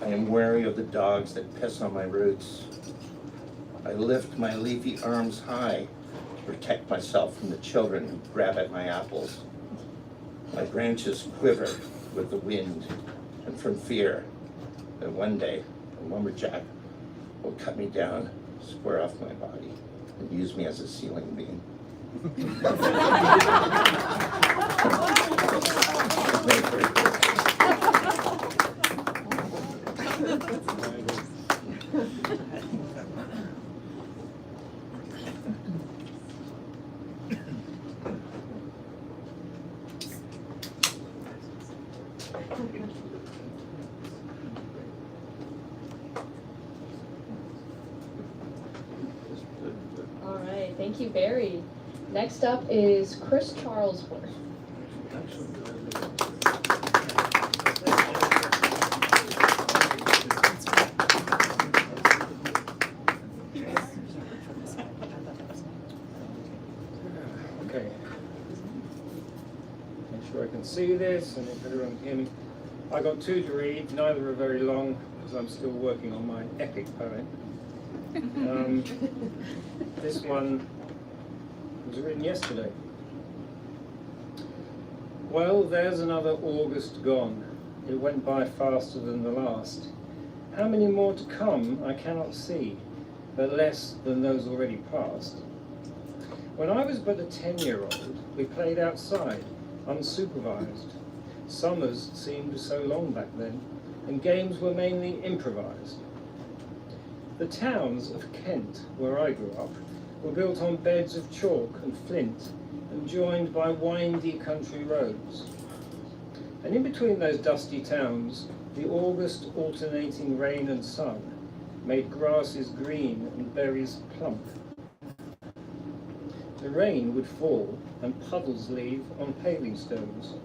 I am wary of the dogs that piss on my roots. I lift my leafy arms high to protect myself from the children who grab at my apples. My branches quiver with the wind and from fear that one day a lumberjack will cut me down, square off my body, and use me as a ceiling beam. All right, thank you, Barry. Next up is Chris Charlesworth. Okay. Make sure I can see this and if everyone can hear me. I got two to read, neither are very long because I'm still working on my epic poem. This one was written yesterday. Well, there's another August gone. It went by faster than the last. How many more to come I cannot see, but less than those already past. When I was but a 10-year-old, we played outside, unsupervised. Summers seemed so long back then, and games were mainly improvised. The towns of Kent, where I grew up, were built on beds of chalk and flint and joined by windy country roads. And in between those dusty towns, the August alternating rain and sun made grasses green and berries plump. The rain would fall and puddles leave on paving stones,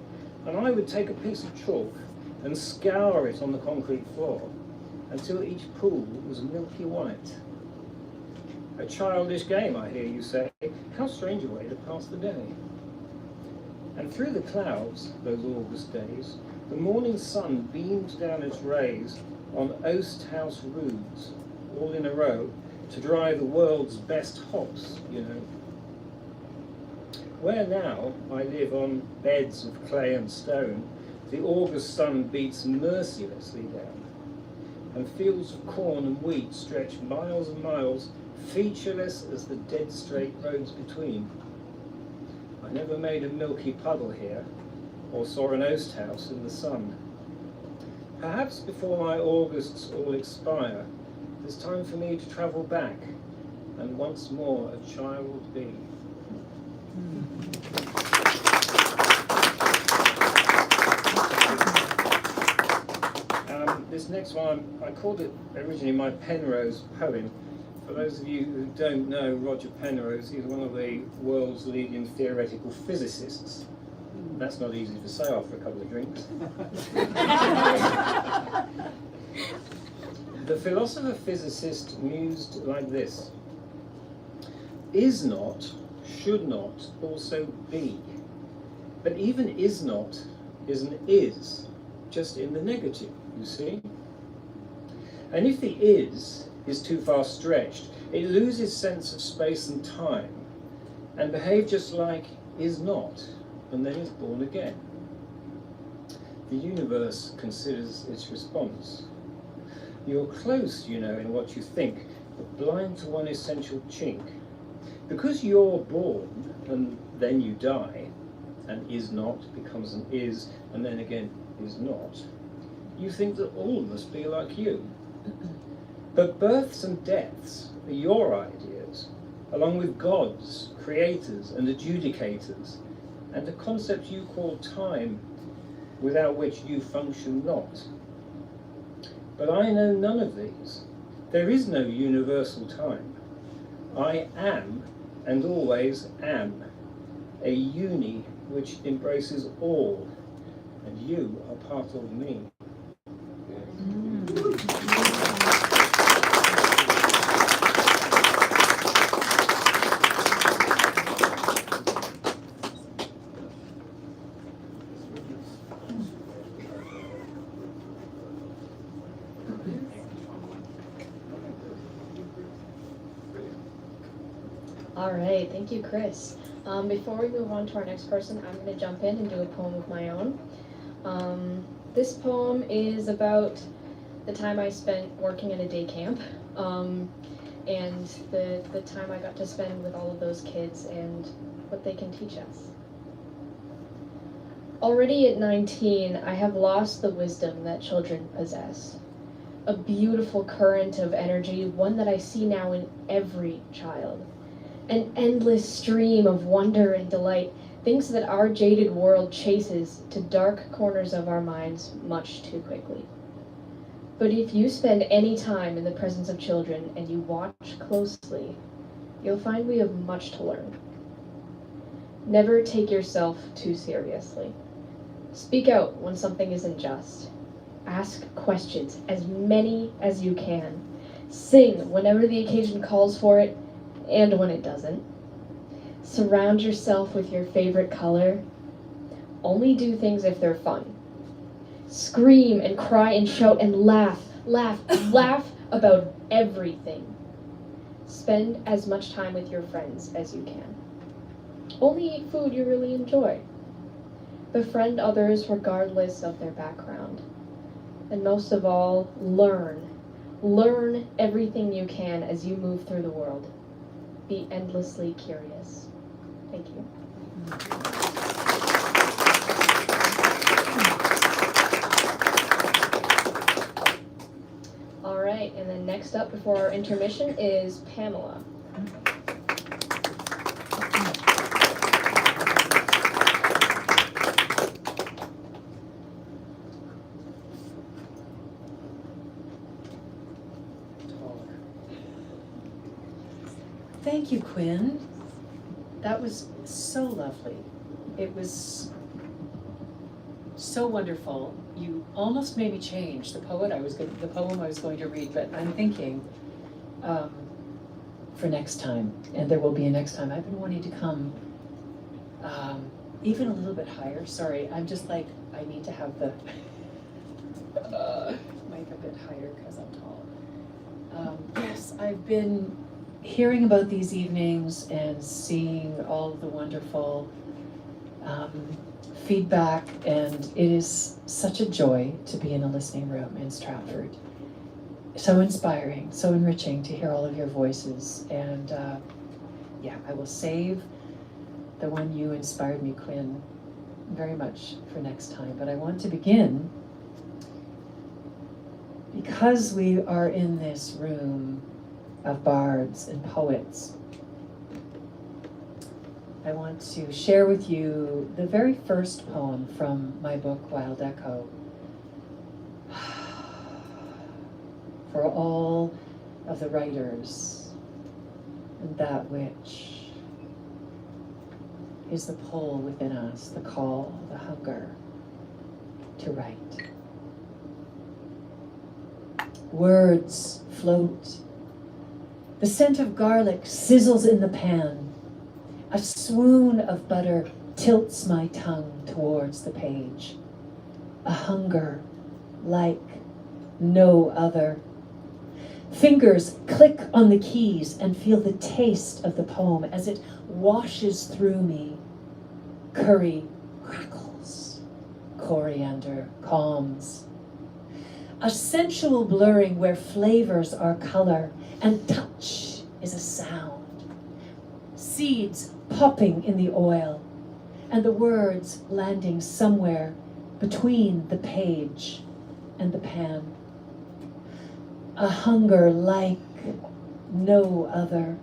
and I would take a piece of chalk and scour it on the concrete floor until each pool was milky white. A childish game, I hear you say. How strange a way to pass the day. And through the clouds, those August days, the morning sun beamed down its rays on oast house roofs, all in a row, to dry the world's best hops, you know. Where now I live on beds of clay and stone, the August sun beats mercilessly down, and fields of corn and wheat stretch miles and miles, featureless as the dead straight roads between. I never made a milky puddle here, or saw an oast house in the sun. Perhaps before my Augusts all expire, there's time for me to travel back, and once more a child be. This next one, I called it originally my Penrose poem. For those of you who don't know Roger Penrose, he's one of the world's leading theoretical physicists. That's not easy to say after a couple of drinks. The philosopher-physicist mused like this: is not, should not also be. But even is not is an is, just in the negative, you see? And if the is too far stretched, it loses sense of space and time, and behaves just like is not, and then is born again. The universe considers its response. You're close, you know, in what you think, but blind to one essential chink. Because you're born, and then you die, and is not becomes an is, and then again is not, you think that all must be like you. But births and deaths are your ideas, along with gods, creators, and adjudicators, and a concept you call time, without which you function not. But I know none of these. There is no universal time. I am, and always am, a uni which embraces all, and you are part of me. All right, thank you, Chris. Before we move on to our next person, I'm going to jump in and do a poem of my own. This poem is about the time I spent working in a day camp, and the time I got to spend with all of those kids and what they can teach us. Already at 19, I have lost the wisdom that children possess. A beautiful current of energy, one that I see now in every child. An endless stream of wonder and delight, things that our jaded world chases to dark corners of our minds much too quickly. But if you spend any time in the presence of children and you watch closely, you'll find we have much to learn. Never take yourself too seriously. Speak out when something isn't just. Ask questions, as many as you can. Sing whenever the occasion calls for it, and when it doesn't. Surround yourself with your favorite color. Only do things if they're fun. Scream and cry and shout and laugh about everything. Spend as much time with your friends as you can. Only eat food you really enjoy. Befriend others regardless of their background. And most of all, learn. Learn everything you can as you move through the world. Be endlessly curious. Thank you. All right, and then next up before our intermission is Pamela. Thank you, Quinn. That was so lovely. It was so wonderful. You almost made me change the poem I was going to read, but I'm thinking for next time, and there will be a next time. I've been wanting to come even a little bit higher. Sorry, I'm just like, I need to have the mic a bit higher because I'm tall. Yes, I've been hearing about these evenings and seeing all of the wonderful feedback, and it is such a joy to be in a listening room in Stratford. So inspiring, so enriching to hear all of your voices, and yeah, I will save the one you inspired me, Quinn, very much for next time. But I want to begin, because we are in this room of bards and poets, I want to share with you the very first poem from my book, Wild Echo. For all of the writers, and that which is the pull within us, the call, the hunger to write. Words float. The scent of garlic sizzles in the pan. A swoon of butter tilts my tongue towards the page. A hunger like no other. Fingers click on the keys and feel the taste of the poem as it washes through me. Curry crackles, coriander calms. A sensual blurring where flavors are color and touch is a sound. Seeds popping in the oil, and the words landing somewhere between the page and the pan. A hunger like no other.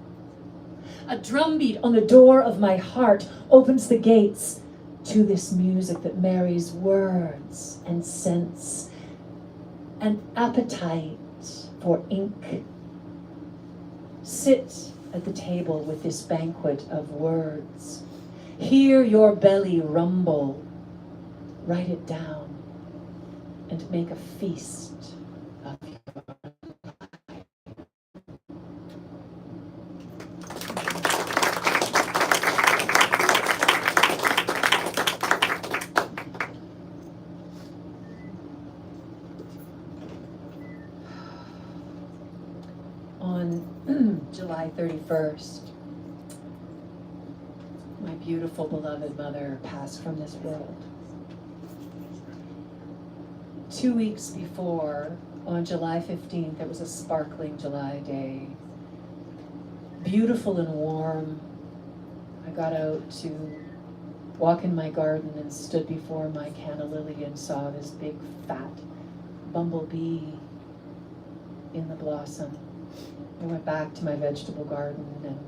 A drumbeat on the door of my heart opens the gates to this music that marries words and scents, an appetite for ink. Sit at the table with this banquet of words. Hear your belly rumble. Write it down and make a feast of your life. on July 31st, my beautiful beloved mother passed from this world. 2 weeks before, on July 15th, it was a sparkling July day. Beautiful and warm. I got out to walk in my garden and stood before my canna lily and saw this big fat bumblebee in the blossom. I went back to my vegetable garden, and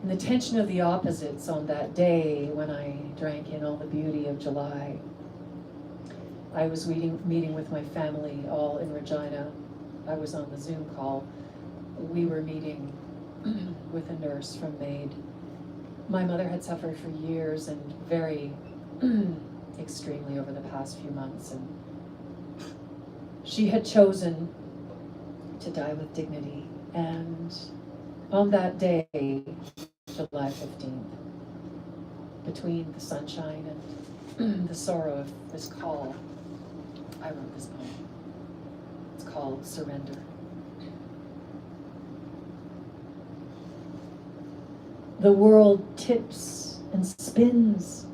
in the tension of the opposites on that day when I drank in all the beauty of July, I was meeting with my family all in Regina. I was on the Zoom call. We were meeting with a nurse from Maid. My mother had suffered for years and very extremely over the past few months, and she had chosen to die with dignity. And on that day, July 15th, between the sunshine and the sorrow of this call, I wrote this poem. It's called Surrender. The world tips and spins,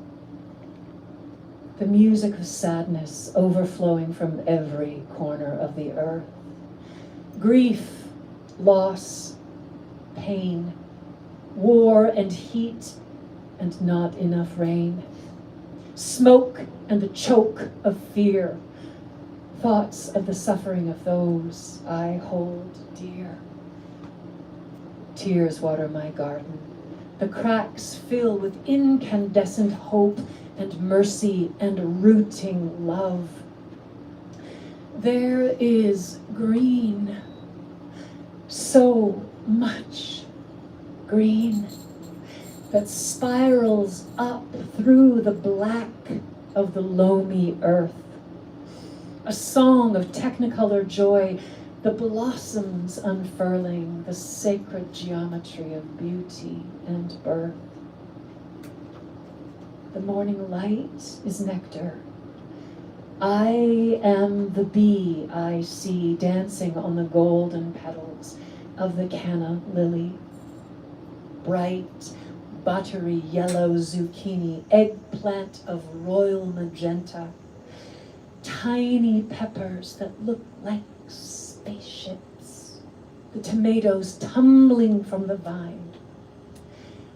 the music of sadness overflowing from every corner of the earth. Grief, loss, pain, war and heat, and not enough rain. Smoke and the choke of fear, thoughts of the suffering of those I hold dear. Tears water my garden. The cracks fill with incandescent hope and mercy and rooting love. There is green, so much green, that spirals up through the black of the loamy earth. A song of technicolor joy, the blossoms unfurling, the sacred geometry of beauty and birth. The morning light is nectar. I am the bee I see dancing on the golden petals of the canna lily. Bright, buttery yellow zucchini, eggplant of royal magenta, tiny peppers that look like spaceships, the tomatoes tumbling from the vine.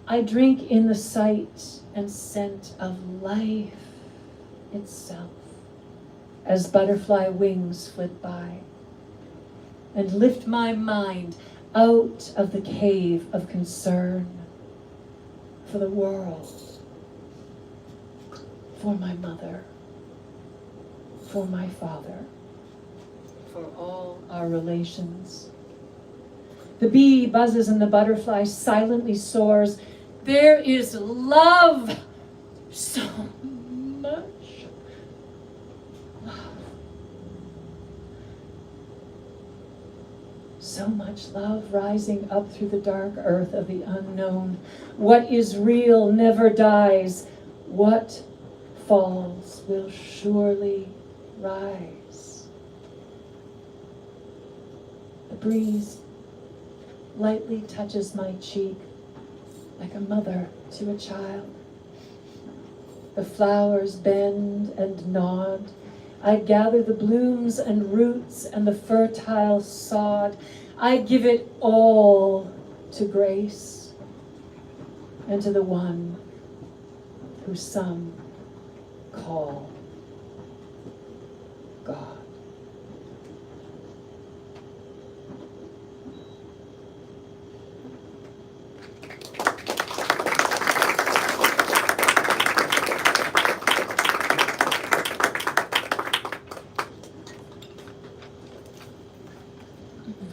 I drink in the sight and scent of life itself as butterfly wings flit by, and lift my mind out of the cave of concern for the world, for my mother, for my father, for all our relations. The bee buzzes and the butterfly silently soars. There is love, so much love. So much love rising up through the dark earth of the unknown. What is real never dies. What falls will surely rise. The breeze lightly touches my cheek like a mother to a child. The flowers bend and nod. I gather the blooms and roots and the fertile sod. I give it all to grace and to the one who some call God.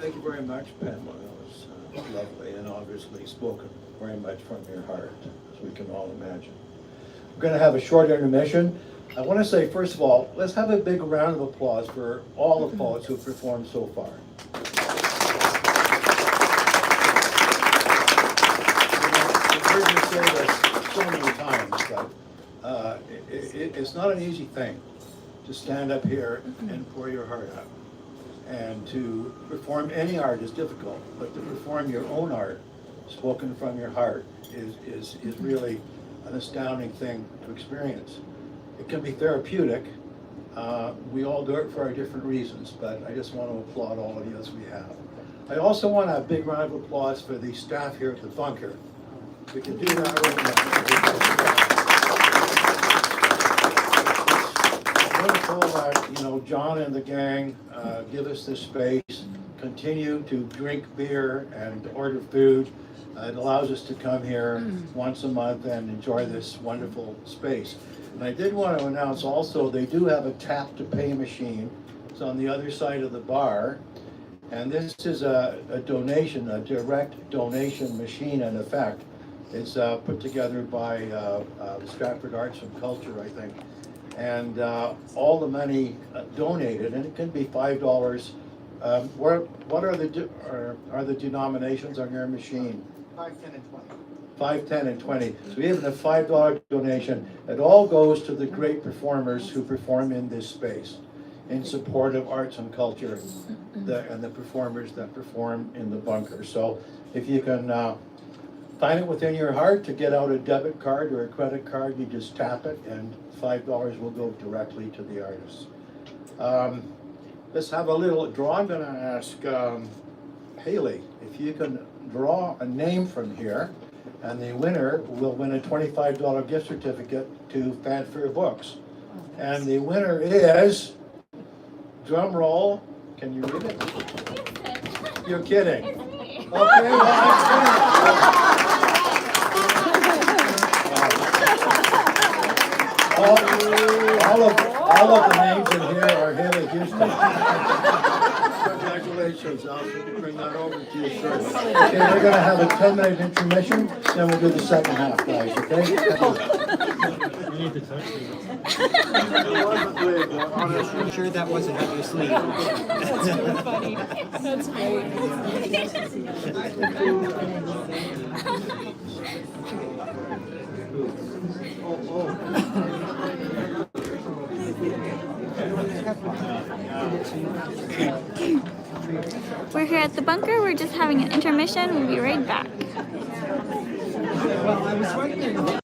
Thank you very much, Pamela. That was lovely and obviously spoken very much from your heart, as we can all imagine. We're going to have a short intermission. I want to say, first of all, let's have a big round of applause for all the poets who have performed so far. You've heard me say this so many times, but it's not an easy thing to stand up here and pour your heart out. And to perform any art is difficult, but to perform your own art, spoken from your heart, is really an astounding thing to experience. It can be therapeutic. We all do it for our different reasons, but I just want to applaud all of you as we have. I also want a big round of applause for the staff here at the bunker. We can do that right now. It's wonderful that, John and the gang give us this space, continue to drink beer and order food. It allows us to come here once a month and enjoy this wonderful space. And I did want to announce also, they do have a tap to pay machine. It's on the other side of the bar. And this is a donation, a direct donation machine in effect. It's put together by the Stratford Arts and Culture, I think. And all the money donated, and it can be $5. What are the denominations on your machine? 5, 10, and 20. 5, 10, and 20. So even a $5 donation, it all goes to the great performers who perform in this space in support of arts and culture and the performers that perform in the bunker. So if you can find it within your heart to get out a debit card or a credit card, you just tap it and $5 will go directly to the artists. Let's have a little draw. I'm going to ask Hailey if you can draw a name from here, and the winner will win a $25 gift certificate to Fanfare Books. And the winner is, drum roll, can you read it? You're kidding. Okay, well, all of the names in here are Hailey Houston. Congratulations, I'll bring that over to you shortly. Okay, we're gonna have a 10-minute intermission, then we'll do the second half, guys, okay? I'm sure that wasn't up your sleeve. That's really funny. That's We're here at the bunker. We're just having an intermission. We'll be right back. Well, I was wondering.